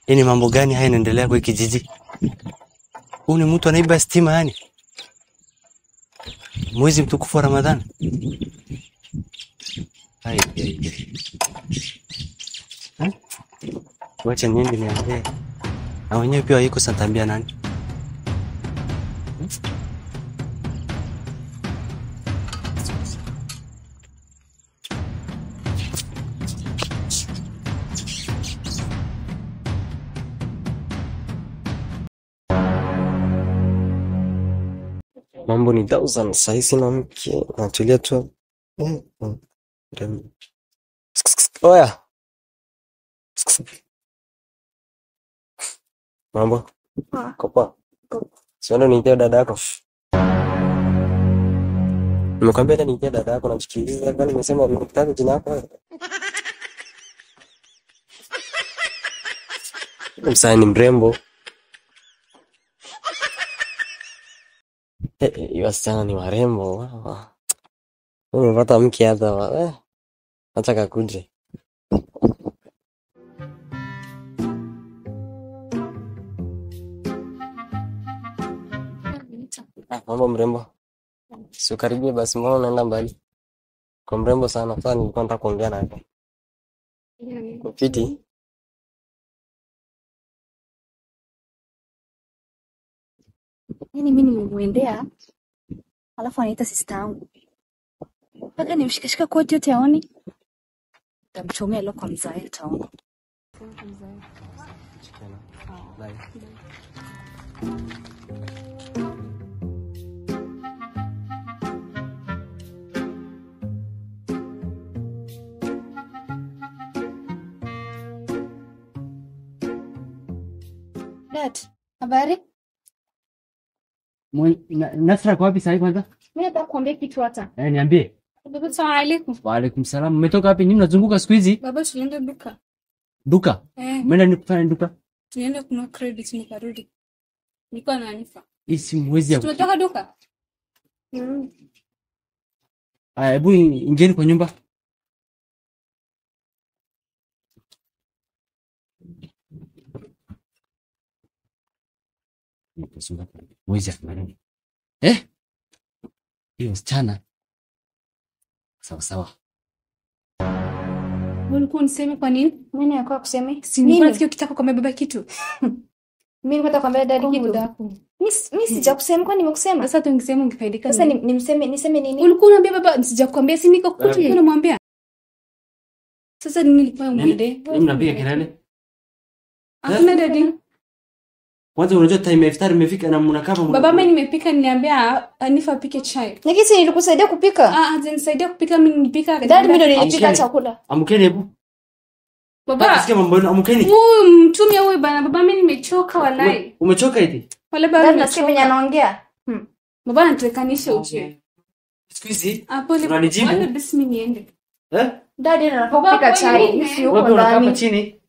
Ini mambo gani haya yanaendelea kwa kijiji? Huyu ni mtu anaiba stima yani. Mwezi mtukufu wa Ramadhani. Hai. Wacha niende niambie. Na wenyewe pia yuko satambia nani? Mambo ni 1000 sasa sina mke natulia tu. Oya. Mambo. Kopa. Sio niite dada yako. Nimekwambia hata niite dada yako namsikiliza kwani nimesema nikutaka jina lako. Msanii ni mrembo. Wasichana ni warembo. Umepata mke hata nataka kuje. Mambo mrembo. Sio karibia basi mbona unaenda mbali? Kwa mrembo sana sasa nilikuwa nataka kuongea naye. Kupiti. Yaani mimi nimemuendea alafu anaita sister yangu. Mpaka nimshikashika koti yote aone. Nitamchomea loko mzae taona. Dad, habari? Nasra kwa wapi sasa kwanza? Mimi nataka kuambia kitu hata. Niambie. Baba, salamu alaykum. Wa alaykum salam. Umetoka wapi? Nini unazunguka siku hizi? Baba, tunaenda duka. Duka? Umeenda ni kufanya duka? Tunaenda kununua credit nikarudi. Nilikuwa na Anifa. Hii mwezi ya. Tumetoka duka. Hebu ingieni kwa nyumba. Mwezi ya. Hiyo msichana. Sawa. Ulikuwa uniseme kwa nini? Nani alikuwa kuseme? Nini ukitaka kwambia baba kitu? Mimi nataka kwambia dadi kitu. Mimi sijakusema kwa nimekusema. Sasa tungesema ungefaidika. Sasa niseme nini? Ulikuwa unaniambia baba sijakwambia si niko kutu ulikuwa unamwambia. Sasa nini nilikuwa umwende? Mimi napiga kelele. Hakuna dadi. Kwanza unajua time ya iftari imefika na mnakaa Baba mimi nimepika niliambia Anifa apike chai. Nikisi nilikusaidia kupika? Nisaidia kupika mimi nilipika. Dadi mimi ndo nilipika chakula. Amkeni hebu. Baba. Nasikia mambo yenu amkeni. Mtumia wewe bana baba mimi nimechoka walai. Umechoka eti? Wale baba nasikia venye anaongea. Baba anatekanisha uje. Siku hizi? Pole. Unanijibu? Wale basi mimi niende. Dadi anataka kupika chai. Sio huko ndani. Wapi chini?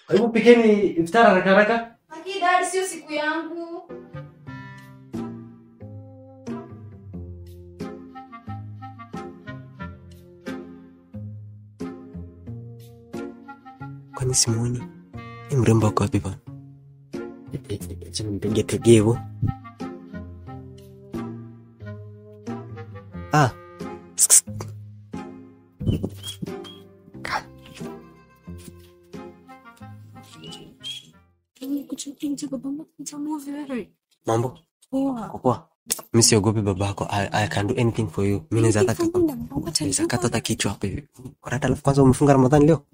Hebu pikeni iftara haraka. Haki dadi sio siku yangu. Kwani simuoni? Ni mrembo wako wapi bwana? Acha nimpige tegevo. Mambo? Poa. Mimi siogopi babako. I can do anything for you. Mimi naweza kata kichwa hapa hivi. Karata alafu kwanza umefunga Ramadhani leo?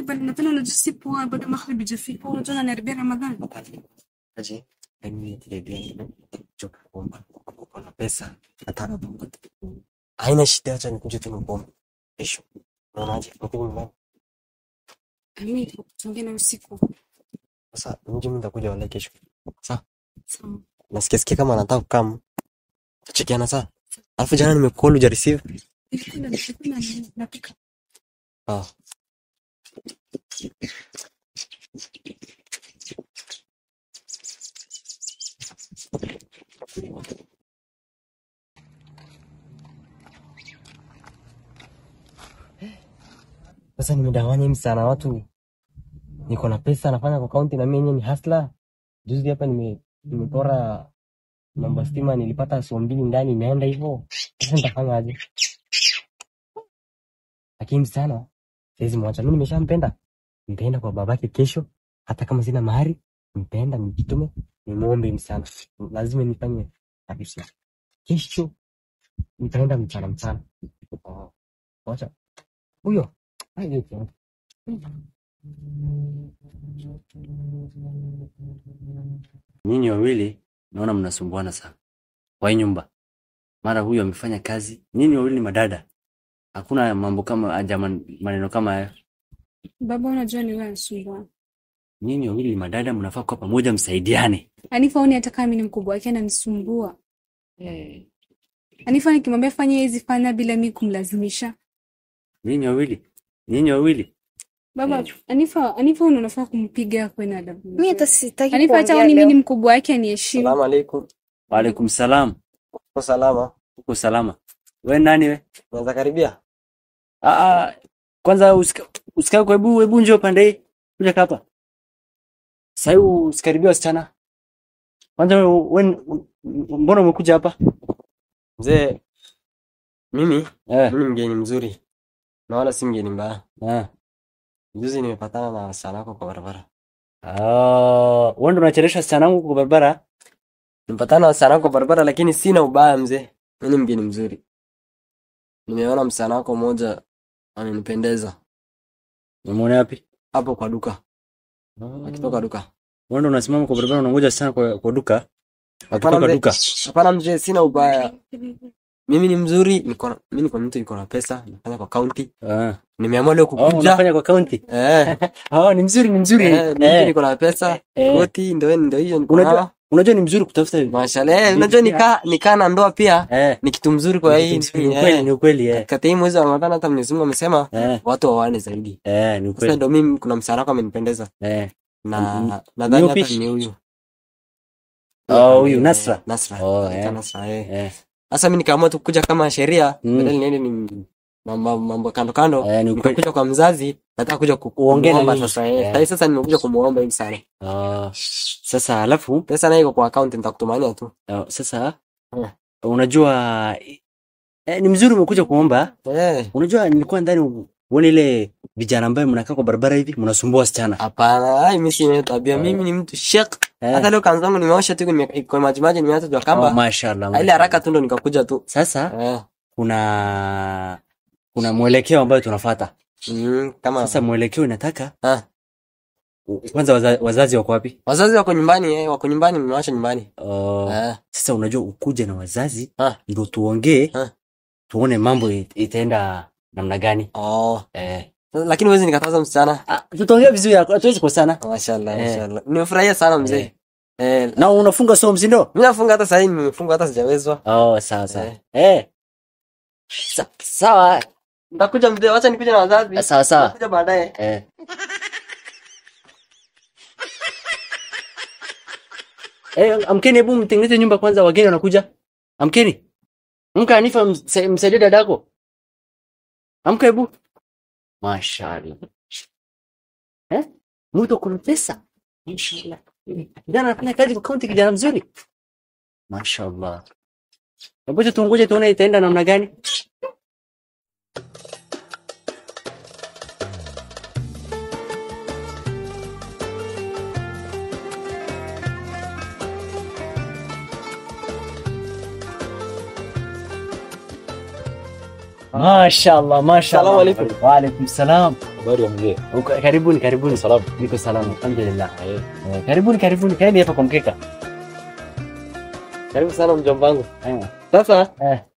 Bado napenda unajisipo bado magharibi jafika. Unajua niharibia Ramadhani. Aje. Mimi ndio choka bomba. Kuna pesa. Hata haina shida, acha nikuje tu ngombe. Kesho. Unaonaje? Nikupe mbona? Mimi tutaongea na usiku. Sasa mimi nitakuja wala kesho. Sawa. Sawa. Nasikia kama anataka kukam. Tuchekiana sawa. Alafu jana nimecall uja receive. Nilikuwa napika. Ah. Sasa nimedanganya mimi sana watu. Niko na pesa nafanya kwa account na mimi ni hustler. Juzi hapa nimepora mambo stima nilipata so 2 ndani imeenda hivyo. Sasa nitafanya aje? Lakini sana siwezi mwacha. Mimi nimeshampenda. Nitaenda kwa babake kesho hata kama sina mahari, nitaenda nijitume nimuombe msana. Lazima nifanye kabisa. Kesho nitaenda mchana. Wacha. Huyo. Hayo. Nyinyi wawili naona mnasumbuana sana. Kwa hii nyumba. Mara huyu amefanya kazi. Nyinyi wawili ni madada. Hakuna mambo kama maneno kama haya. Baba unajua ni wewe unasumbua. Nyinyi wawili ni madada mnafaa kwa pamoja msaidiane. Anifa oni hata kama mimi ni mkubwa wake ananisumbua. Anifa nikimwambia fanya hizi fanya bila mimi kumlazimisha. Nyinyi wawili. Baba, Anifa unafaa kumpiga kwa adabu. Mimi hata sitaki Anifa hata kuongea mimi leo. ni mkubwa wake aniheshimu. Salamu alaykum. Wa alaikum salam. Uko salama? Uko salama. Wewe nani we? Unaweza karibia? Kwanza usikae kwa hebu njoo pande hii. Kuja hapa. Sasa usikaribia wasichana. Kwanza wewe mbona umekuja hapa? Mzee, mimi Eh. mimi mgeni mzuri. Na wala si mgeni mbaya. Juzi nimepatana na wasichana wako kwa barabara. Wewe ndo unachelewesha wasichana wangu kwa barabara? Nimepatana na wasichana wako kwa barabara lakini sina ubaya mzee. Mimi ni mgeni mzuri. Nimeona msichana wako mmoja ananipendeza. Umeona wapi? Hapo kwa duka. Akitoka duka. Wewe ndo unasimama kwa barabara unangoja sana kwa duka? Akitoka duka. Hapana mzee, sina ubaya. Mimi ni mzuri, mimi niko mtu yuko na pesa, nafanya kwa county. Nimeamua leo kukuja. Unafanya kwa county? Ni mzuri. Mimi niko na pesa. Koti ndio hiyo niko nayo. Unajua ni mzuri kutafuta. Mashallah. Unajua nikaa na ndoa pia. Ni kitu mzuri kwa hii. Ni ukweli. Katika hii mwezi wa Ramadhani hata Mwenyezi Mungu amesema watu waoane zaidi. Ni ukweli. Sasa ndio mimi kuna msana wako amenipendeza. Na nadhani hata ni huyu. Huyu Nasra. Nasra. Sasa mimi nikaamua tu kuja kama sheria, badala niende ni mambo kando. Nikakuja kwa mzazi, nataka kuja kuongea sasa. Sasa nimekuja kumuomba hivi sana. Sasa alafu pesa nayo iko kwa account nitakutumania tu. Sasa unajua ni mzuri umekuja kuomba. Unajua nilikuwa ndani uone ile vijana ambao mnakaa kwa barabara hivi mnasumbua wasichana. Hapana, mimi si tabia, mimi ni mtu shek. Hata leo kanzangu nimeosha tu kwa maji nimeacha jua kamba. Mashaallah. Ile haraka tu ndo nikakuja tu. Sasa kuna mwelekeo ambao tunafuata. Kama sasa mwelekeo inataka kwanza wazazi wako wapi? Wazazi wako nyumbani, wako nyumbani, nimewaacha nyumbani. Sasa unajua ukuje na wazazi ndio tuongee tuone mambo itaenda namna gani. Lakini wewe nikataza msichana. Tutaongea vizuri, hatuwezi kukosana. Mashaallah. Nimefurahia sana mzee. Na unafunga somo si ndio? Mimi nafunga hata sasa hivi, nimefunga hata sijawezwa. Sawa. Sawa. Nitakuja mzee, acha nikuje na wazazi. Sawa. Nitakuja baadaye. Amkeni, hebu mtengeneze nyumba kwanza, wageni wanakuja. Amkeni. Amka Hanifa, msaidie dadako. Amka hebu. Mashaallah. Mtu kuna pesa. Inshallah. Kijana anafanya kazi kwa county, kijana mzuri. Mashaallah. Hebu tuongoje tuone itaenda namna gani. Mashaallah. Assalamu alaykum. Wa alaykum salam. Habari ya mzee? Karibuni. Salamu. Niko salama. Alhamdulillah. Karibuni. Kaeni hapa kwa mkeka. Karibu sana mjomba wangu. Sasa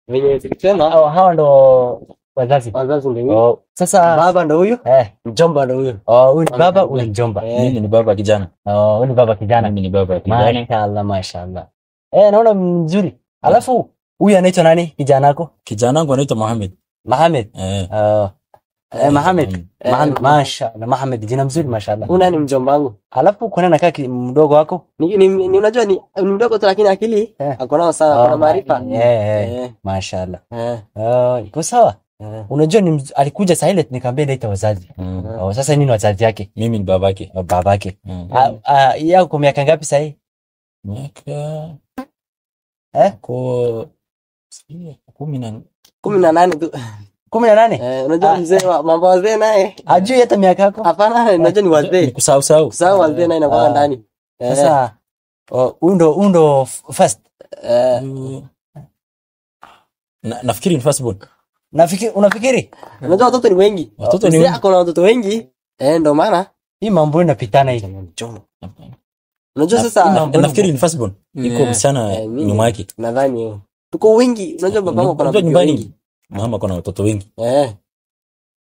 venye tulisema hawa ndo Wazazi. Wazazi ndio. Oh, sasa Baba ndio huyo? mjomba ndio huyo. Oh, huyu ni baba, huyu ni mjomba. Mimi ni baba kijana. Oh, huyu ni baba kijana. Mimi ni baba kijana. Mashaallah, mashaallah. Naona mzuri. Alafu huyu anaitwa nani kijana wako? Kijana wangu anaitwa Mohamed. Mohamed. Mohamed. Mohamed, mashaallah. Mohamed jina mzuri mashaallah. Una ni mjomba wangu. Alafu kuna nakaa mdogo wako? Ni unajua ni mdogo tu lakini akili ako nao sana, kuna maarifa. Mashaallah. Iko sawa. Unajua alikuja saa ile nikamwambia ndio wazazi. Sasa nini wazazi yake? Mimi ni babake. Babake. Yako kwa miaka ngapi sasa hii? Miaka kwa 18 tu. 18? Unajua mzee wa mambo wazee naye. Ajui hata miaka yako? Hapana, unajua ni wazee. Kusahau. Kusahau wazee naye inakuwa ndani. Sasa undo first. Nafikiri ni first born. Unafikiri? Unajua watoto ni wengi. Watoto ni wengi. Akona watoto wengi. Ndio maana hii mambo inapitana hii. Unajua sasa nafikiri ni first born. Iko msichana nyuma yake. Nadhani tuko wengi. Unajua baba yangu kuna watoto wengi. Mama kuna watoto wengi.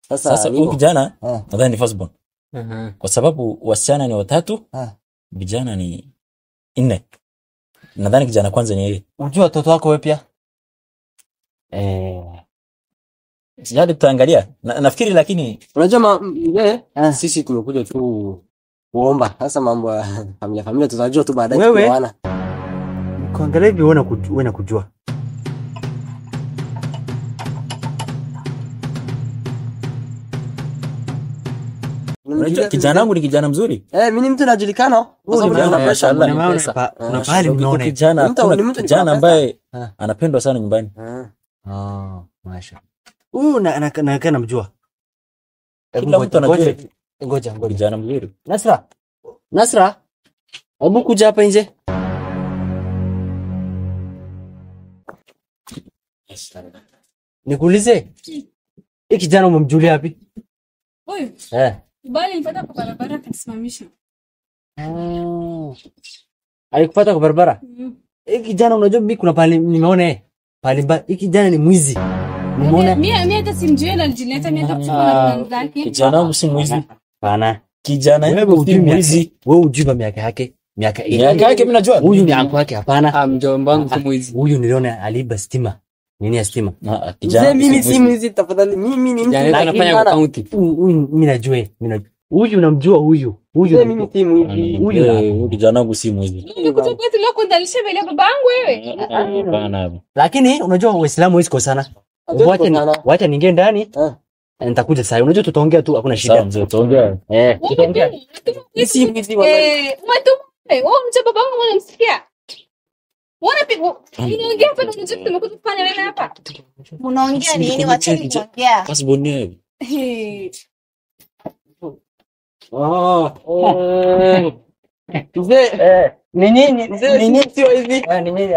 Sasa huyu kijana nadhani ni first born. Kwa sababu wasichana ni 3, vijana ni 4. Nadhani kijana kwanza ni yeye. Unajua watoto wako wewe pia? Sijadi tutaangalia. Nafikiri lakini unajua sisi tumekuja tu kuomba. Sasa mambo ya familia tutajua tu baadaye tunaona. Kuangalia hivi wewe kujua. Unajua kijana wangu ni kijana mzuri. Mimi ni mtu najulikana. Una pale unaona kijana ambaye anapendwa sana nyumbani. Masha. Huyu na namjua. Kila mtu anajua. Ngoja. Kijana mzuri. Nasra. Hebu kuja hapa nje. Nikuulize. Hii kijana umemjulia wapi? Huyu. Bali nilipata kwa barabara akanisimamisha. Alikupata kwa barabara? Hii kijana unajua mimi kuna pale nimeona pale hii kijana ni mwizi. Umeona? Mimi hata simjui na alijileta mimi hata kuchukua na wenzake. Kijana wangu si mwizi. Hapana. Kijana wewe si mwizi. Wewe ujui miaka yake. Miaka yake mimi najua. Huyu ni anko yake hapana. Mjomba wangu si mwizi. Huyu niliona aliba stima. Nini ya stima? Kijana mimi si mwizi tafadhali. Mimi ni mtu anafanya kwa county. Mimi najua. Huyu unamjua huyu. Mimi si mwizi. Huyu kijana wangu si mwizi. Nikuja kwetu leo kundalisha mbele babangu wewe. Hapana. Lakini unajua Waislamu wao sana. Wacha niingie ndani. Nitakuja sasa. Unajua tutaongea tu hakuna shida. Tutaongea. Tutaongea. Si mwizi wallahi. Wewe mcha babangu unamsikia? Unaongea hapa na unajua tumekuja kufanya nini hapa? Mnaongea nini? Wacheni kuongea. Basi bonnie. Mzee, ni nini? Mzee, sio hivi. Ni nini?